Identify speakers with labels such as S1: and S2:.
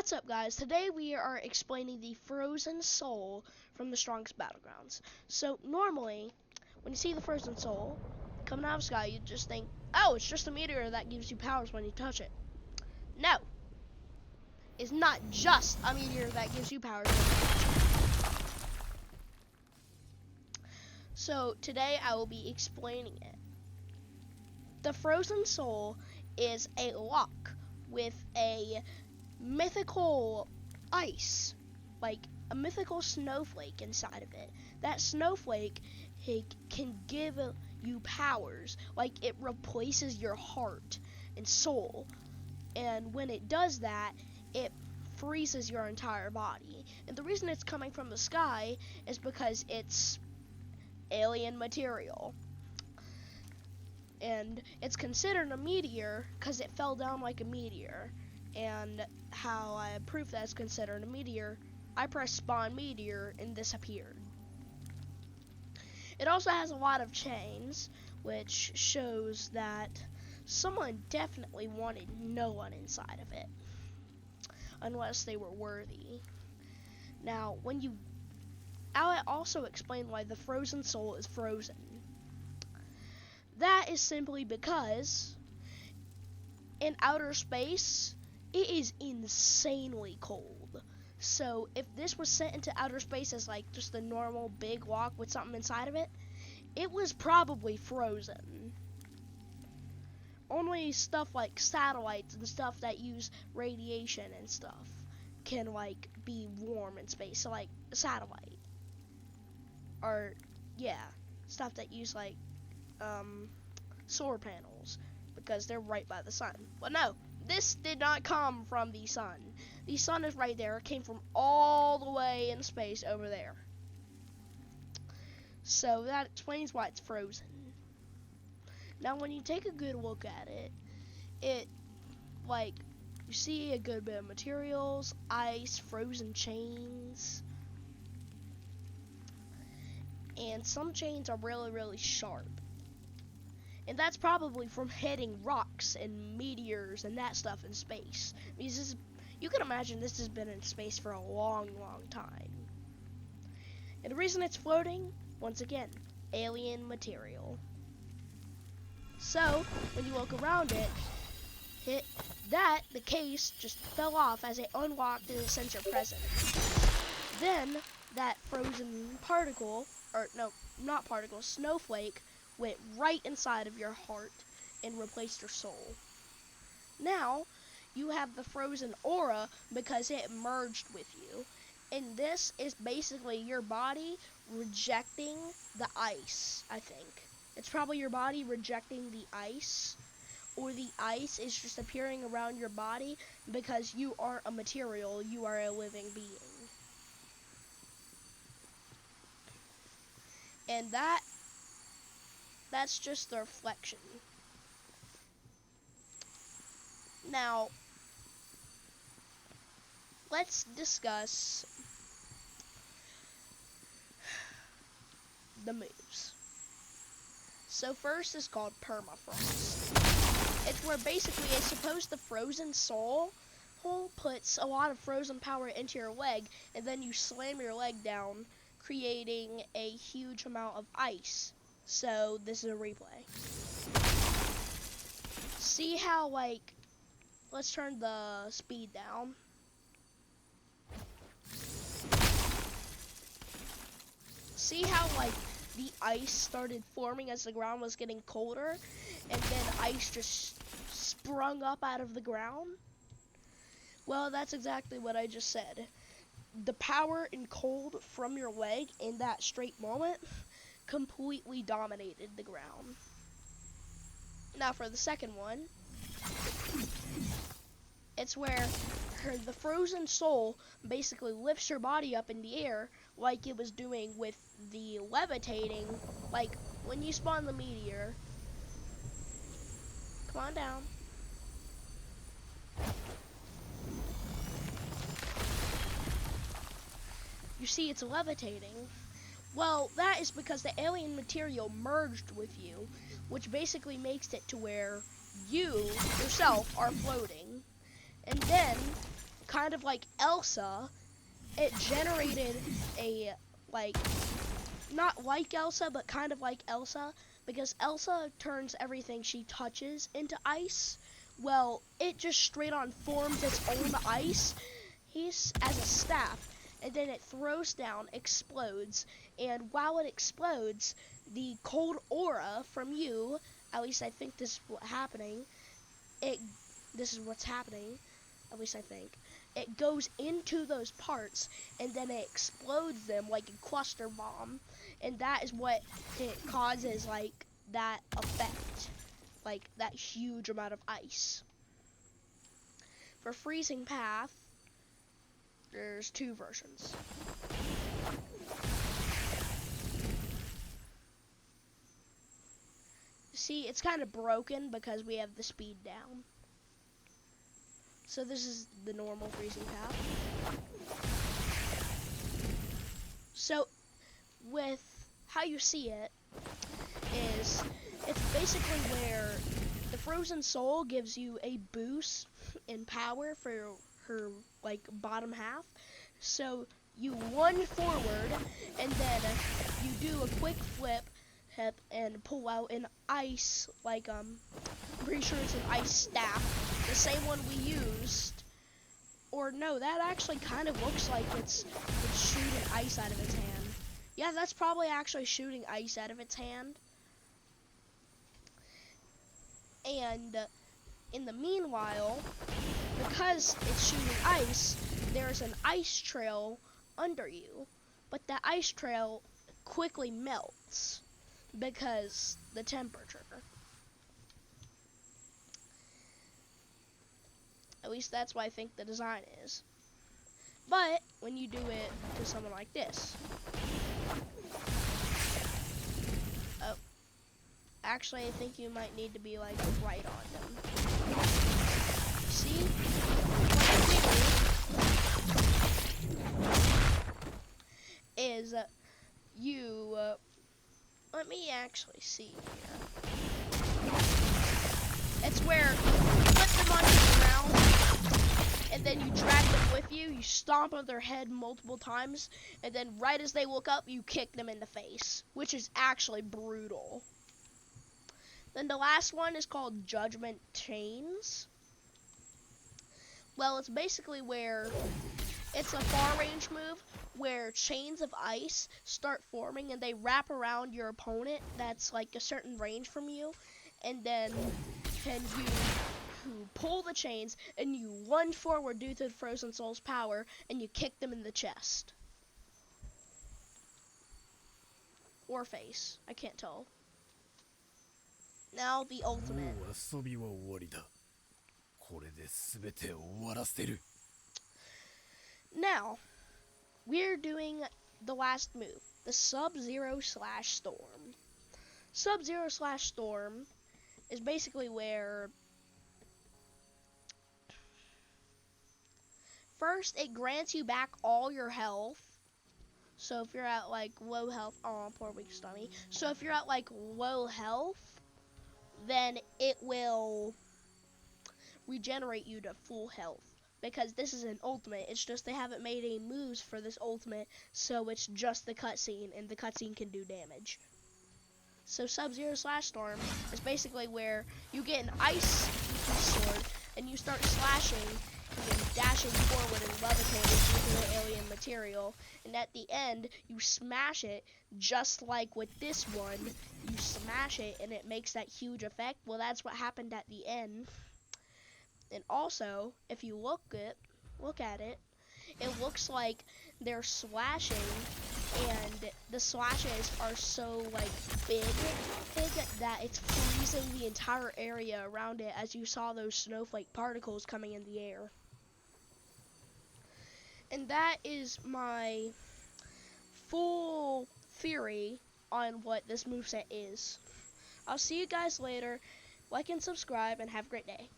S1: What's up, guys? Today we are explaining the frozen soul from the strongest battlegrounds. So normally, when you see the frozen soul coming out of the sky, you just think, oh, it's just a meteor that gives you powers when you touch it. No, it's not just a meteor that gives you powers when you touch it. So today I will be explaining it. The frozen soul is a lock with a mythical ice, like a mythical snowflake inside of it. That snowflake can give you powers, like it replaces your heart and soul, and when it does that, it freezes your entire body. And the reason it's coming from the sky is because it's alien material, and it's considered a meteor because it fell down like a meteor. And how I prove that it's considered a meteor, I pressed spawn meteor and this appeared. It also has a lot of chains, which shows that someone definitely wanted no one inside of it, unless they were worthy. Now, I'll also explain why the frozen soul is frozen. That is simply because in outer space, it is insanely cold. So if this was sent into outer space as like just a normal big lock with something inside of it, it was probably frozen. Only stuff like satellites and stuff that use radiation and stuff can like be warm in space. So like a satellite, or stuff that use like solar panels, because they're right by the sun. Well, no, this did not come from the sun. The sun is right there. It came from all the way in space over there. So that explains why it's frozen. Now, when you take a good look at it, you see a good bit of materials, ice, frozen chains, and some chains are really, really sharp. And that's probably from hitting rocks and meteors and that stuff in space. Because you can imagine this has been in space for a long, long time. And the reason it's floating, once again, alien material. So, when you look around it, the case just fell off as it unlocked in the sensor present. Then, that frozen particle, or no, not particle, snowflake, went right inside of your heart and replaced your soul. Now, you have the frozen aura because it merged with you. And this is basically your body rejecting the ice, I think. It's probably your body rejecting the ice, or the ice is just appearing around your body because you aren't a material, you are a living being. And that's just the reflection. Now, let's discuss the moves. So first is called permafrost. It's where basically I suppose the frozen soul puts a lot of frozen power into your leg, and then you slam your leg down, creating a huge amount of ice. So this is a replay. See how, let's turn the speed down. See how, the ice started forming as the ground was getting colder, and then ice just sprung up out of the ground? Well, that's exactly what I just said. The power and cold from your leg in that straight moment completely dominated the ground. Now for the second one, it's where the frozen soul basically lifts your body up in the air like it was doing with the levitating, like when you spawn the meteor. Come on down. You see it's levitating. Well, that is because the alien material merged with you, which basically makes it to where you yourself are floating. And then kind of like Elsa, it generated a, like, not like Elsa, but kind of like Elsa, because Elsa turns everything she touches into ice. Well, it just straight on forms its own ice. He's as a staff, and then it throws down, explodes, and while it explodes, the cold aura from you, at least I think this is what's happening, this is what's happening, at least I think, it goes into those parts, and then it explodes them like a cluster bomb, and that is what it causes, like, that effect, like, that huge amount of ice. For freezing path, there's 2 versions. See, it's kind of broken because we have the speed down. So this is the normal freezing path. So with how you see it is, it's basically where the frozen soul gives you a boost in power for her, like, bottom half. So you lunge forward, and then you do a quick flip and pull out an ice, like, I'm pretty sure it's an ice staff, the same one we used. Or no, that actually kind of looks like it's shooting ice out of its hand. Yeah, that's probably actually shooting ice out of its hand. And in the meanwhile, because it's shooting ice, there's an ice trail under you, but that ice trail quickly melts because the temperature. At least that's what I think the design is. But when you do it to someone like this, oh, actually I think you might need to be, like, right on them. See? Is you let me actually see here. It's where you put them onto the ground, and then you drag them with you. You stomp on their head multiple times, and then right as they look up, you kick them in the face, which is actually brutal. Then the last one is called Judgment Chains. Well, it's basically where it's a far range move where chains of ice start forming and they wrap around your opponent that's like a certain range from you, and then you pull the chains and you lunge forward due to the Frozen Soul's power and you kick them in the chest. Or face, I can't tell. Now the ultimate. Now, we're doing the last move, the Sub-Zero/Storm. Sub-Zero/Storm is basically where first it grants you back all your health. So if you're at like low health, oh, poor weak stomach. So if you're at like low health, then it will regenerate you to full health. Because this is an ultimate, it's just they haven't made any moves for this ultimate, so it's just the cutscene, and the cutscene can do damage. So Sub-Zero/Storm is basically where you get an ice sword, and you start slashing, and then dashing forward and levitating through the alien material, and at the end, you smash it, just like with this one, you smash it, and it makes that huge effect. Well, that's what happened at the end. And also, if you look at it, it looks like they're slashing, and the slashes are so like big that it's freezing the entire area around it, as you saw those snowflake particles coming in the air. And that is my full theory on what this moveset is. I'll see you guys later. Like and subscribe, and have a great day.